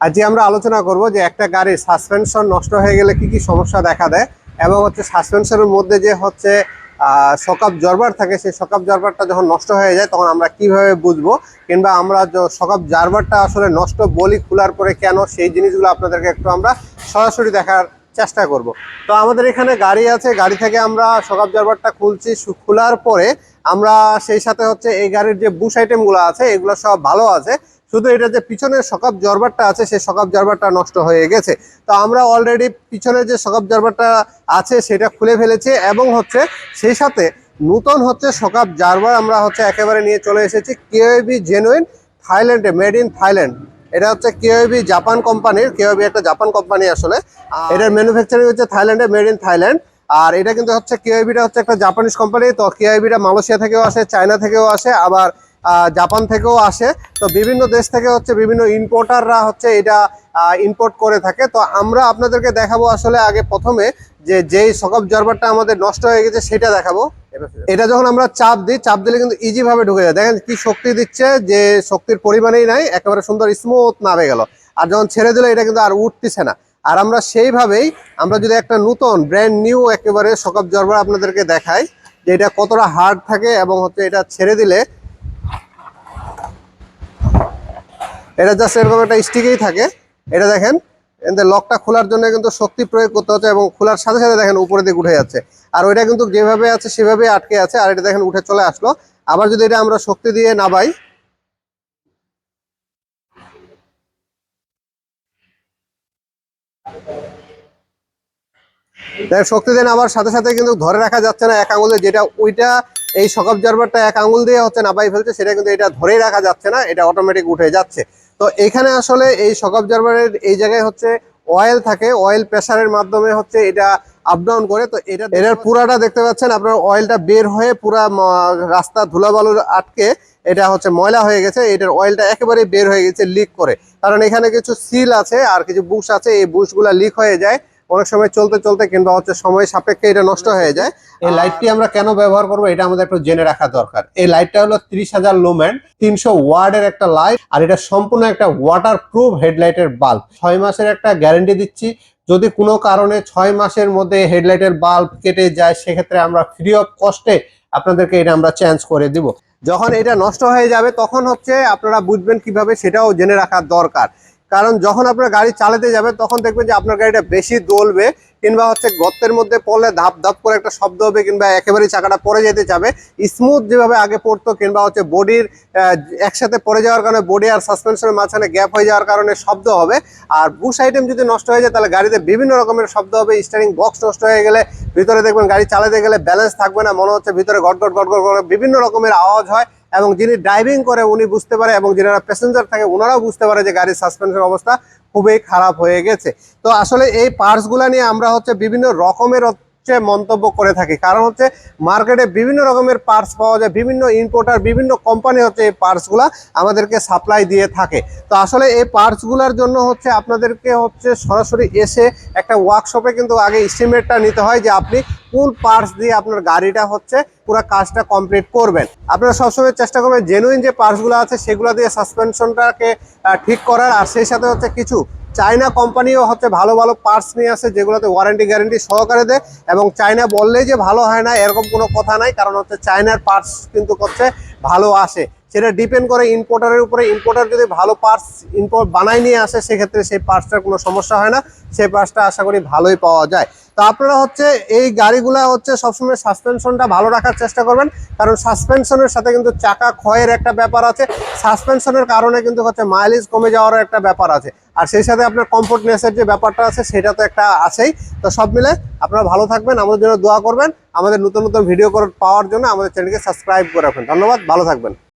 আজকে আমরা আলোচনা করব যে একটা গাড়ির সাসপেনশন নষ্ট হয়ে গেলে কি কি সমস্যা দেখা দেয়, এবং হচ্ছে সাসপেনশনের মধ্যে যে হচ্ছে শক অ্যাবজর্বার থাকে, সেই শক অ্যাবজর্বারটা যখন নষ্ট হয়ে যায় তখন আমরা কিভাবে বুঝবো, কিংবা আমরা শক অ্যাবজর্বারটা আসলে নষ্ট বলি খোলার পরে কেন, সেই জিনিসগুলো আপনাদেরকে একটু আমরা সরাসরি দেখার চেষ্টা করব। তো আমাদের এখানে গাড়ি আছে, গাড়ি থেকে আমরা শক অ্যাবজর্বারটা খুলছি, খোলার পরে আমরা সেই সাথে হচ্ছে এই গাড়ির যে বুশ আইটেমগুলো আছে এগুলো সব ভালো আছে, শুধু এটা যে পিছনের শক অ্যাবজর্বারটা আছে সেই শক অ্যাবজর্বারটা নষ্ট হয়ে গেছে। তো আমরা অলরেডি পিছনের যে শক অ্যাবজর্বারটা আছে সেটা খুলে ফেলেছি, এবং হচ্ছে সেই সাথে নতুন হচ্ছে শক অ্যাবজর্বার আমরা হচ্ছে একেবারে নিয়ে চলে এসেছি কেওবি জেনুইন, থাইল্যান্ডে, মেড ইন থাইল্যান্ড। এটা হচ্ছে কেওবি জাপান কোম্পানির, কেওবি একটা জাপান কোম্পানি আসলে, এটার ম্যানুফ্যাকচারিং হচ্ছে থাইল্যান্ডে, মেড ইন থাইল্যান্ড। আর এটা কিন্তু হচ্ছে কেওবিটা হচ্ছে একটা জাপানিজ কোম্পানি। তো কেওবিটা মালয়েশিয়া থেকেও আসে, চায়না থেকেও আসে, আবার জাপান থেকেও আসে। তো বিভিন্ন দেশ থেকে হচ্ছে বিভিন্ন ইম্পোর্টাররা হচ্ছে এটা ইম্পোর্ট করে থাকে। তো আমরা আপনাদেরকে দেখাবো আসলে আগে প্রথমে যেই শক অ্যাবজর্বারটা আমাদের নষ্ট হয়ে গেছে সেটা দেখাবো। এটা যখন আমরা চাপ দিই, চাপ দিলে কিন্তু ইজি ভাবে ঢুকে যায়। দেখেন কি শক্তি দিচ্ছে, যে শক্তির পরিমাণেই নাই, একেবারে সুন্দর স্মুথ নামে গেল। আর যখন ছেড়ে দিলে এটা কিন্তু আর উঠতেছে না। আর আমরা সেইভাবেই আমরা যদি একটা নতুন ব্র্যান্ড নিউ একেবারে শক অ্যাবজর্বার আপনাদেরকে দেখাই যে এটা কতটা হার্ড থাকে, এবং হচ্ছে এটা ছেড়ে দিলে এটা জাস্ট এরকম একটা স্টিকেই থাকে। এটা দেখেন, লকটা খোলার জন্য কিন্তু শক্তি প্রয়োগ করতে হচ্ছে, এবং খোলার সাথে সাথে দেখেন উপরে দিকে উঠে যাচ্ছে। আর ওইটা কিন্তু যেভাবে আছে সেভাবে আটকে আছে, আর এটা দেখেন উঠে চলে আসলো। আবার যদি এটা আমরা শক্তি দিয়ে নামাই, শক্তি দেন আবার সাথে সাথে কিন্তু ধরে রাখা যাচ্ছে না এক আঙুলে, যেটা ওইটা এই শক অ্যাবজর্বারটা এক আঙুল দিয়ে হচ্ছে নামাই ফেলছে, সেটা কিন্তু এটা ধরেই রাখা যাচ্ছে না, এটা অটোমেটিক উঠে যাচ্ছে। তো এখানে আসলে এই শক অ্যাবজর্বারের এই জায়গায় হচ্ছে অয়েল থাকে, অয়েল প্রেসারের মাধ্যমে হচ্ছে এটা আপ ডাউন করে। তো এটার পুরাটা দেখতে পাচ্ছেন আপনার, অয়েলটা বের হয়ে পুরা রাস্তা ধুলাবালু আটকে এটা হচ্ছে ময়লা হয়ে গেছে। এটার অয়েলটা একেবারে বের হয়ে গেছে লিক করে, কারণ এখানে কিছু সিল আছে আর কিছু বুশ আছে, এই বুশগুলা লিক হয়ে যায় অনেক সময় চলতে চলতে, কিংবা হচ্ছে সময় সাপেক্ষে এটা নষ্ট হয়ে যায়। এই লাইটটি আমরা কেন ব্যবহার করবো এটা আমাদের একটু জেনে রাখা দরকার। এই লাইটটা হলো 30,000 লুমেন, 300 ওয়াটের একটা লাইট, আর এটা সম্পূর্ণ একটা ওয়াটার প্রুফ হেডলাইটের বাল্ব। 6 মাসের একটা গ্যারান্টি দিচ্ছি। যদি কোনো কারণে 6 মাসের মধ্যে হেডলাইটের বাল্ব কেটে যায়, সেক্ষেত্রে আমরা ফ্রি অফ কস্টে আপনাদেরকে এটা আমরা চেঞ্জ করে দিব। যখন এটা নষ্ট হয়ে যাবে তখন হচ্ছে আপনারা বুঝবেন কিভাবে, সেটাও জেনে রাখা দরকার। কারণ যখন আপনার গাড়ি চালাতে যাবে তখন দেখবেন যে আপনার গাড়িটা বেশি দোলবে, কিংবা হচ্ছে গর্তের মধ্যে পড়লে ধাপ ধাপ করে একটা শব্দ হবে, কিংবা একেবারেই চাকাটা পড়ে যেতে যাবে। স্মুথ যেভাবে আগে পড়তো, কিংবা হচ্ছে বডির একসাথে পড়ে যাওয়ার কারণে বডি আর সাসপেনশনের মাঝখানে গ্যাপ হয়ে যাওয়ার কারণে শব্দ হবে। আর বুশ আইটেম যদি নষ্ট হয়ে যায় তাহলে গাড়িতে বিভিন্ন রকমের শব্দ হবে। স্টিয়ারিং বক্স নষ্ট হয়ে গেলে ভিতরে দেখবেন গাড়ি চালাতে গেলে ব্যালেন্স থাকবে না, মনে হচ্ছে ভিতরে গটগট গটগট করে বিভিন্ন রকমের আওয়াজ হয়, এবং যিনি ড্রাইভিং করে উনি বুঝতে পারে, এবং যারা প্যাসেঞ্জার থাকে ওনারাও বুঝতে পারে যে গাড়ির সাসপেনশন অবস্থা খুবই খারাপ হয়ে গেছে। তো আসলে এই পার্টসগুলো নিয়ে আমরা হচ্ছে বিভিন্ন রকমের মন্তব্য করে থাকি, কারণ হচ্ছে মার্কেটে বিভিন্ন রকমের পার্টস পাওয়া যায়, বিভিন্ন ইম্পোর্টার বিভিন্ন কোম্পানি হচ্ছে এই পার্টসগুলো আমাদেরকে সাপ্লাই দিয়ে থাকে। তো আসলে এই পার্টসগুলোর জন্য হচ্ছে আপনাদেরকে হচ্ছে সরাসরি এসে একটা ওয়ার্কশপে কিন্তু আগে এস্টিমেটটা নিতে হয় যে আপনি কোন পার্টস দিয়ে আপনার গাড়িটা হচ্ছে পুরো কাজটা কমপ্লিট করবেন। আপনারা সবসময় চেষ্টা করবেন জেনুইন যে পার্টসগুলো আছে সেগুলো দিয়ে সাসপেনশনটাকে ঠিক করার। আর সেই সাথে হচ্ছে কিছু চায়না কোম্পানিও হচ্ছে ভালো ভালো পার্টস নিয়ে আসে, যেগুলোতে ওয়ারেন্টি গ্যারেন্টি সহকারে দেয়, এবং চায়না বললেই যে ভালো হয় না এরকম কোনো কথা নাই, কারণ হচ্ছে চায়নার পার্টস কিন্তু হচ্ছে ভালো আসে। সেটা ডিপেন্ড করে ইম্পোর্টারের উপরে। ইম্পোর্টার যদি ভালো পার্টস বানাই নিয়ে আসে, সেক্ষেত্রে সেই পার্টসটার কোনো সমস্যা হয় না, সেই পার্টসটা আশা করি ভালোই পাওয়া যায়। তো আপনারা হচ্ছে এই গাড়িগুলা হচ্ছে সবসময় সাসপেনশনটা ভালো রাখার চেষ্টা করবেন, কারণ সাসপেনশনের সাথে কিন্তু চাকা ক্ষয়ের একটা ব্যাপার আছে, সাসপেনশনের কারণে কিন্তু হচ্ছে মাইলেজ কমে যাওয়ার একটা ব্যাপার আছে, আর সেই সাথে আপনার কমফোর্টনেসের যে ব্যাপারটা আছে সেটা তো একটা আছেই। তো সব মিলে আপনারা ভালো থাকবেন, আমাদের জন্য দোয়া করবেন, আমাদের নতুন নতুন ভিডিও পাওয়ার জন্য আমাদের চ্যানেলকে সাবস্ক্রাইব করে রাখবেন। ধন্যবাদ, ভালো থাকবেন।